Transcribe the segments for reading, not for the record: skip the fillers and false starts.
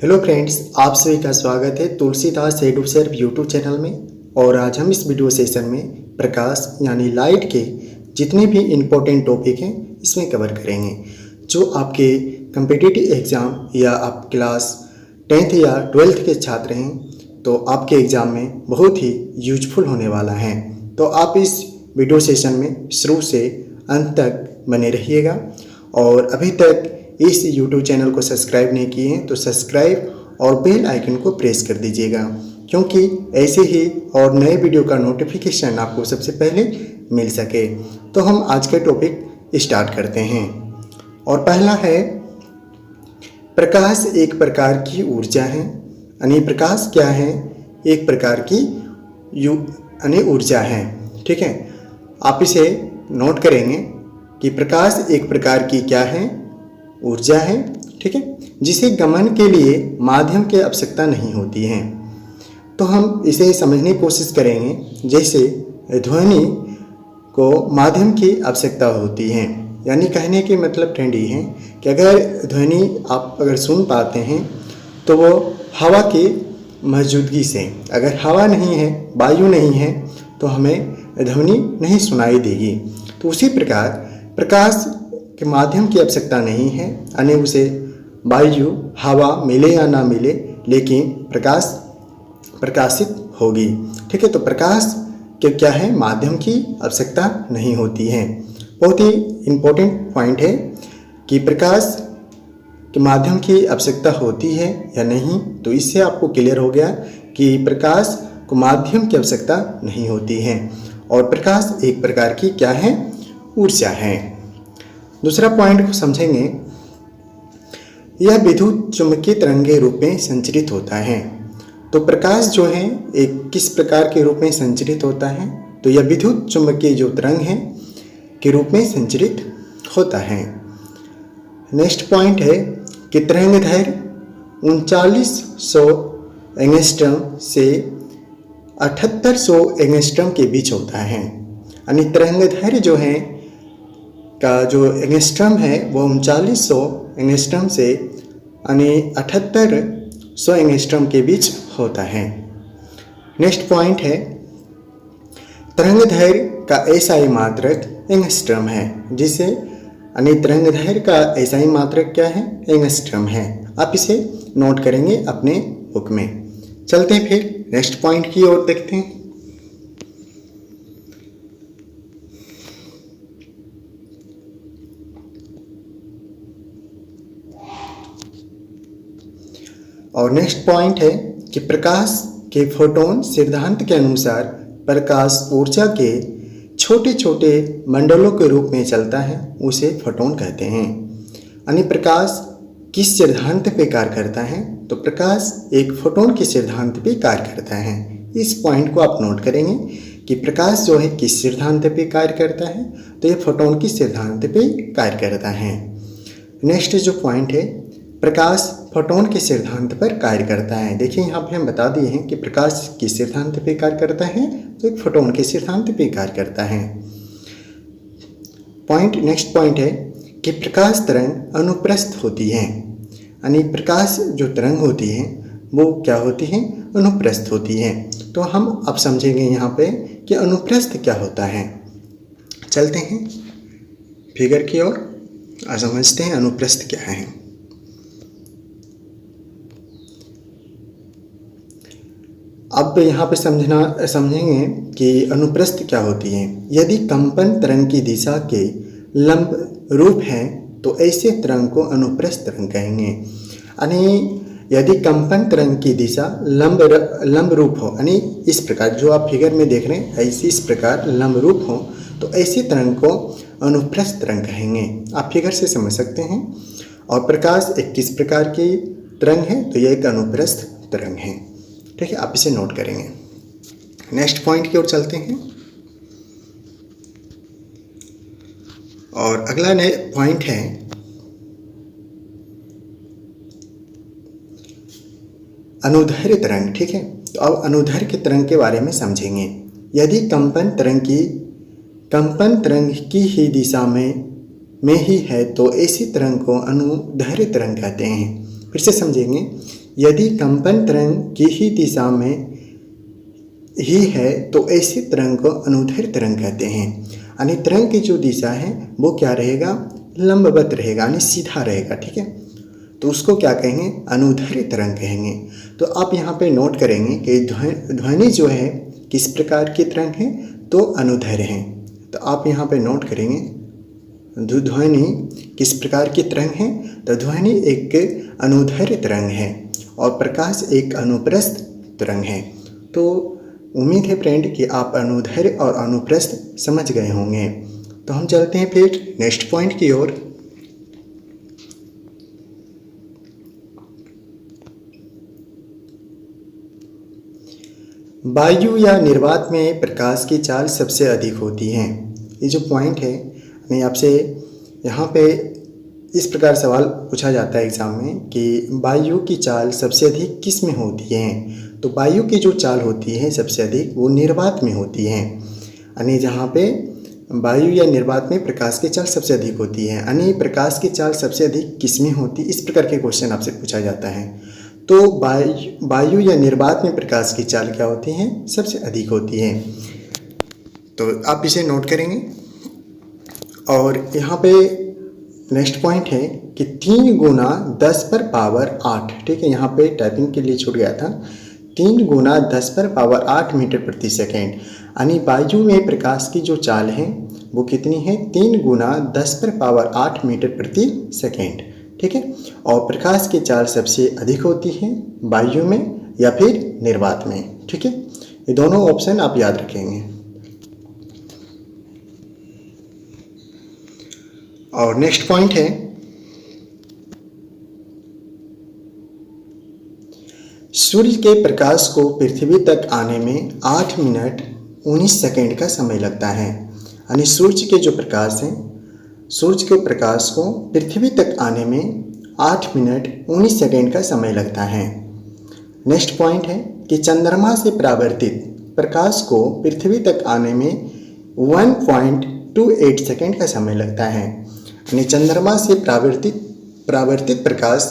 Hello friends, आप सभी का स्वागत है तुलसीदास एडुसर्व यूट्यूब चैनल में। और आज हम इस वीडियो सेशन में प्रकाश यानी लाइट के जितने भी इम्पोर्टेंट टॉपिक हैं इसमें कवर करेंगे, जो आपके कम्पिटिटिव एग्ज़ाम या आप क्लास 10th या 12th के छात्र हैं तो आपके एग्ज़ाम में बहुत ही यूजफुल होने वाला है। तो आप इस वीडियो सेशन में शुरू से अंत तक बने रहिएगा। और अभी तक इस YouTube चैनल को सब्सक्राइब नहीं किए हैं तो सब्सक्राइब और बेल आइकन को प्रेस कर दीजिएगा, क्योंकि ऐसे ही और नए वीडियो का नोटिफिकेशन आपको सबसे पहले मिल सके। तो हम आज का टॉपिक स्टार्ट करते हैं। और पहला है, प्रकाश एक प्रकार की ऊर्जा है। यानी प्रकाश क्या है? एक प्रकार की ऊर्जा है। ठीक है, आप इसे नोट करेंगे कि प्रकाश एक प्रकार की क्या है? ऊर्जा है। ठीक है, जिसे गमन के लिए माध्यम की आवश्यकता नहीं होती है। तो हम इसे समझने की कोशिश करेंगे। जैसे ध्वनि को माध्यम की आवश्यकता होती है, यानी कहने के मतलब फ्रेंड ये है कि अगर ध्वनि आप अगर सुन पाते हैं तो वो हवा की मौजूदगी से, अगर हवा नहीं है, वायु नहीं है तो हमें ध्वनि नहीं सुनाई देगी। तो उसी प्रकार प्रकाश के माध्यम की आवश्यकता नहीं है, यानी उसे वायु हवा मिले या ना मिले, लेकिन प्रकाश प्रकाशित होगी। ठीक है, तो प्रकाश के क्या है? माध्यम की आवश्यकता नहीं होती है। बहुत ही इम्पोर्टेंट पॉइंट है कि प्रकाश के माध्यम की आवश्यकता होती है या नहीं। तो इससे आपको क्लियर हो गया कि प्रकाश को माध्यम की आवश्यकता नहीं होती है और प्रकाश एक प्रकार की क्या है? ऊर्जा है। दूसरा पॉइंट को समझेंगे, यह विद्युत चुंबकीय तरंग के रूप में संचरित होता है। तो प्रकाश जो है एक किस प्रकार के रूप में संचरित होता है? तो यह विद्युत चुंबकीय जो तरंग है के रूप में संचरित होता है। नेक्स्ट पॉइंट है कि तरंगदैर्घ्य 3900 एंगस्ट्रम से 7800 एंगस्ट्रम के बीच होता है। यानी तरंगदैर्घ्य जो है का जो एंगस्ट्रम है वो 3900 एंगस्ट्रम से यानी 7800 एंगस्ट्रम के बीच होता है। नेक्स्ट पॉइंट है, तरंगदैर्घ्य का एसआई मात्रक एंगस्ट्रम है, जिसे यानी तरंगदैर्घ्य का एसआई मात्रक क्या है? एंगस्ट्रम है। आप इसे नोट करेंगे अपने बुक में। चलते हैं फिर नेक्स्ट पॉइंट की ओर देखते हैं। और नेक्स्ट पॉइंट है कि प्रकाश के फोटोन सिद्धांत के अनुसार प्रकाश ऊर्जा के छोटे छोटे मंडलों के रूप में चलता है, उसे फोटोन कहते हैं। यानी प्रकाश किस सिद्धांत पे कार्य करता है? तो प्रकाश एक फोटोन के सिद्धांत पे कार्य करता है। इस पॉइंट को आप नोट करेंगे कि प्रकाश जो है किस सिद्धांत पे कार्य करता है? तो ये फोटोन की सिद्धांत पे कार्य करता है। नेक्स्ट जो पॉइंट है, प्रकाश फोटोन के सिद्धांत पर कार्य करता है। देखिए यहाँ पे हम बता दिए हैं कि प्रकाश किस सिद्धांत पे कार्य करता है? तो एक फोटोन के सिद्धांत पे कार्य करता है। नेक्स्ट पॉइंट है कि प्रकाश तरंग अनुप्रस्थ होती है। यानी प्रकाश जो तरंग होती है वो क्या होती है? अनुप्रस्थ होती है। तो हम अब समझेंगे यहाँ पे कि अनुप्रस्थ क्या होता है। चलते हैं फिगर की ओर और समझते हैं अनुप्रस्थ क्या है। अब यहाँ पे समझेंगे कि अनुप्रस्थ क्या होती है। यदि कंपन तरंग की दिशा के लंब रूप है तो ऐसे तरंग को अनुप्रस्थ तरंग कहेंगे। यानी यदि कंपन तरंग की दिशा लंब रूप हो, यानी इस प्रकार जो आप फिगर में देख रहे हैं ऐसी इस प्रकार लंब रूप हो तो ऐसी तरंग को अनुप्रस्थ तरंग कहेंगे। आप फिगर से समझ सकते हैं। और प्रकाश एक किस प्रकार की तरंग है? तो यह एक अनुप्रस्थ तरंग है। ठीक है, आप इसे नोट करेंगे। नेक्स्ट पॉइंट की ओर चलते हैं। और अगला पॉइंट है अनुदैर्घ्य तरंग। ठीक है, तो अब अनुदैर्घ्य तरंग के बारे में समझेंगे। यदि कंपन तरंग की ही दिशा में ही है तो ऐसी तरंग को अनुदैर्घ्य तरंग कहते हैं। फिर से समझेंगे यदि कंपन तरंग की ही दिशा में ही है तो ऐसे तरंग को अनुदैर्ध्य तरंग कहते हैं। यानी तरंग की जो दिशा है वो क्या रहेगा, लंबवत रहेगा, यानी सीधा रहेगा। ठीक है, तो उसको क्या कहेंगे, अनुदैर्ध्य तरंग कहेंगे। तो आप यहाँ पे नोट करेंगे कि ध्वनि जो है किस प्रकार की तरंग है, तो अनुदैर्ध्य है। तो आप यहाँ पे नोट करेंगे ध्वनि किस प्रकार की तरंग है, तो ध्वनि एक अनुदैर्ध्य तरंग है और प्रकाश एक अनुप्रस्थ तरंग है। तो उम्मीद है फ्रेंड कि आप अनुदैर्ध्य और अनुप्रस्थ समझ गए होंगे। तो हम चलते हैं फिर नेक्स्ट पॉइंट की ओर। वायु या निर्वात में प्रकाश की चाल सबसे अधिक होती है। ये जो पॉइंट है, मैं आपसे यहाँ पे इस प्रकार सवाल पूछा जाता है एग्जाम में कि वायु की चाल सबसे अधिक किस में होती है। तो वायु की जो चाल होती है सबसे अधिक वो निर्वात में होती है। यानी जहाँ पे वायु या निर्वात में प्रकाश की चाल सबसे अधिक होती है, यानी प्रकाश की चाल सबसे अधिक किस में होती है, इस प्रकार के क्वेश्चन आपसे पूछा जाता है। तो वायु या निर्वात में प्रकाश की चाल क्या होती है, सबसे अधिक होती है। तो आप इसे नोट करेंगे। और यहाँ पे नेक्स्ट पॉइंट है कि 3 गुना 10 पर पावर 8। ठीक है, यहाँ पे टाइपिंग के लिए छूट गया था। 3 गुना 10 पर पावर 8 मीटर प्रति सेकेंड, यानी वायु में प्रकाश की जो चाल है वो कितनी है, 3 गुना 10 पर पावर 8 मीटर प्रति सेकेंड। ठीक है, और प्रकाश की चाल सबसे अधिक होती है वायु में या फिर निर्वात में। ठीक है, ये दोनों ऑप्शन आप याद रखेंगे। और नेक्स्ट पॉइंट है सूर्य के प्रकाश को पृथ्वी तक आने में 8 मिनट 19 सेकेंड का समय लगता है। यानी सूर्य के जो प्रकाश है, सूर्य के प्रकाश को पृथ्वी तक आने में 8 मिनट 19 सेकेंड का समय लगता है। नेक्स्ट पॉइंट है कि चंद्रमा से परावर्तित प्रकाश को पृथ्वी तक आने में 1.28 सेकेंड का समय लगता है। यानी चंद्रमा से परावर्तित प्रकाश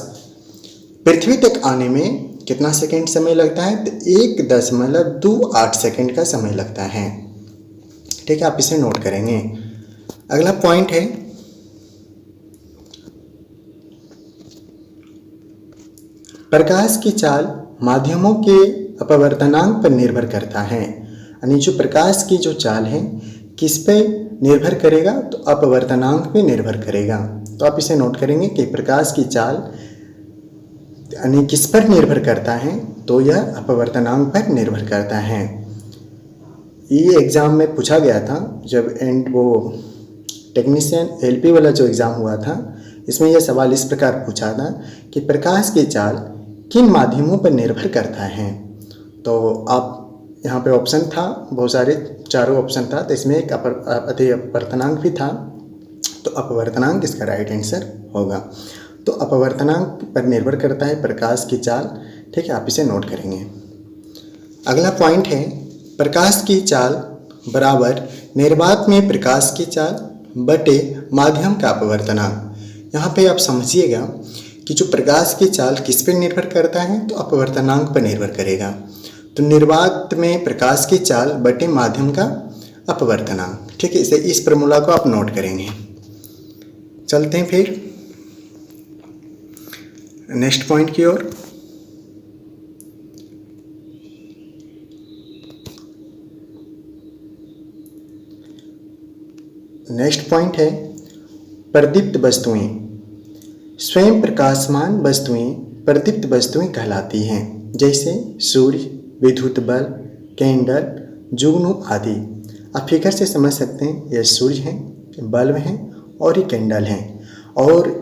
पृथ्वी तक आने में कितना सेकेंड समय लगता है, तो 1.28 सेकेंड का समय लगता है। ठीक है, आप इसे नोट करेंगे। अगला पॉइंट है प्रकाश की चाल माध्यमों के अपवर्तनांक पर निर्भर करता है। यानी जो प्रकाश की जो चाल है किस पे निर्भर करेगा, तो अपवर्तनांक पे निर्भर करेगा। तो आप इसे नोट करेंगे कि प्रकाश की चाल यानी किस पर निर्भर करता है, तो यह अपवर्तनांक पर निर्भर करता है। ये एग्ज़ाम में पूछा गया था जब वो टेक्नीशियन एलपी वाला जो एग्ज़ाम हुआ था, इसमें यह सवाल इस प्रकार पूछा था कि प्रकाश की चाल किन माध्यमों पर निर्भर करता है। तो आप यहाँ पे ऑप्शन था बहुत सारे, चारों ऑप्शन था, तो इसमें एक अपवर्तनांक भी था। तो अपवर्तनांक इसका राइट आंसर होगा। तो अपवर्तनांक पर निर्भर करता है प्रकाश की चाल। ठीक है, आप इसे नोट करेंगे। अगला पॉइंट है प्रकाश की चाल बराबर निर्वात में प्रकाश की चाल बटे माध्यम का अपवर्तनांक। यहाँ पे आप समझिएगा कि जो प्रकाश की चाल किस पर निर्भर करता है, तो अपवर्तनांक पर निर्भर करेगा। तो निर्वात में प्रकाश की चाल बटे माध्यम का अपवर्तनांक। ठीक है, इस फॉर्मूला को आप नोट करेंगे। चलते हैं फिर नेक्स्ट पॉइंट की ओर। नेक्स्ट पॉइंट है प्रदीप्त वस्तुएं। स्वयं प्रकाशमान वस्तुएं प्रदीप्त वस्तुएं कहलाती हैं, जैसे सूर्य, विद्युत बल्ब, कैंडल, जुगनू आदि। आप फिगर से समझ सकते हैं, यह सूर्य है, बल्ब हैं और ये कैंडल हैं। और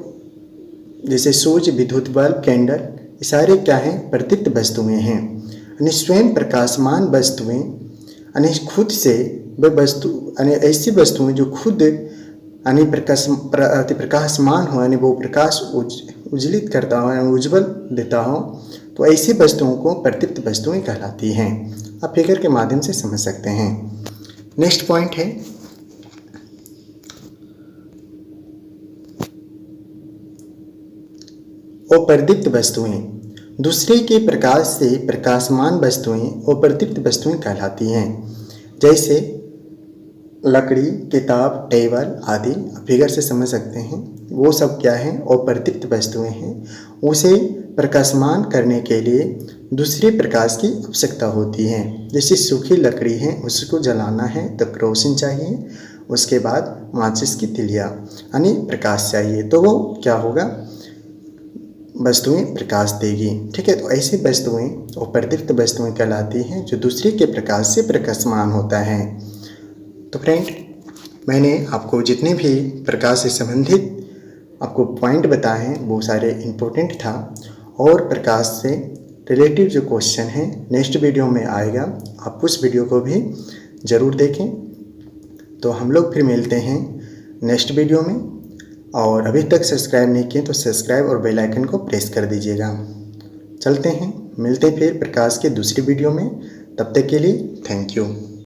जैसे सूर्य, विद्युत बल्ब, कैंडल, ये सारे क्या हैं, प्रदीप्त वस्तुएं हैं। यानी स्वयं प्रकाशमान वस्तुएं यानी खुद से वे वस्तु यानी ऐसी वस्तुएं जो खुद यानी प्रकाशमान हो, यानी वो प्रकाश उज्जलित करता हो यानी उज्ज्वल देता हो, तो ऐसी वस्तुओं को प्रदीप्त वस्तुएं कहलाती हैं। आप फिगर के माध्यम से समझ सकते हैं। नेक्स्ट पॉइंट है अप्रदीप्त वस्तुएं। दूसरे के प्रकाश से प्रकाशमान वस्तुएं अप्रदीप्त वस्तुएं कहलाती हैं। जैसे लकड़ी, किताब, टेबल आदि फिगर से समझ सकते हैं, वो सब क्या हैं? अप्रदीप्त वस्तुएं हैं। उसे प्रकाशमान करने के लिए दूसरे प्रकाश की आवश्यकता होती है। जैसे सूखी लकड़ी है, उसको जलाना है तो केरोसिन चाहिए, उसके बाद माचिस की तिलिया यानी प्रकाश चाहिए, तो वो क्या होगा? वस्तुएं प्रकाश देगी। ठीक है, तो ऐसी वस्तुएं अप्रदीप्त वस्तुएं कहलाती हैं जो दूसरे के प्रकाश से प्रकाशमान होता है। तो फ्रेंड, मैंने आपको जितने भी प्रकाश से संबंधित आपको पॉइंट बताए हैं वो सारे इम्पोर्टेंट था, और प्रकाश से रिलेटिव जो क्वेश्चन है नेक्स्ट वीडियो में आएगा, आप उस वीडियो को भी ज़रूर देखें। तो हम लोग फिर मिलते हैं नेक्स्ट वीडियो में, और अभी तक सब्सक्राइब नहीं किए तो सब्सक्राइब और बेल आइकन को प्रेस कर दीजिएगा। चलते हैं, मिलते हैं फिर प्रकाश के दूसरी वीडियो में, तब तक के लिए थैंक यू।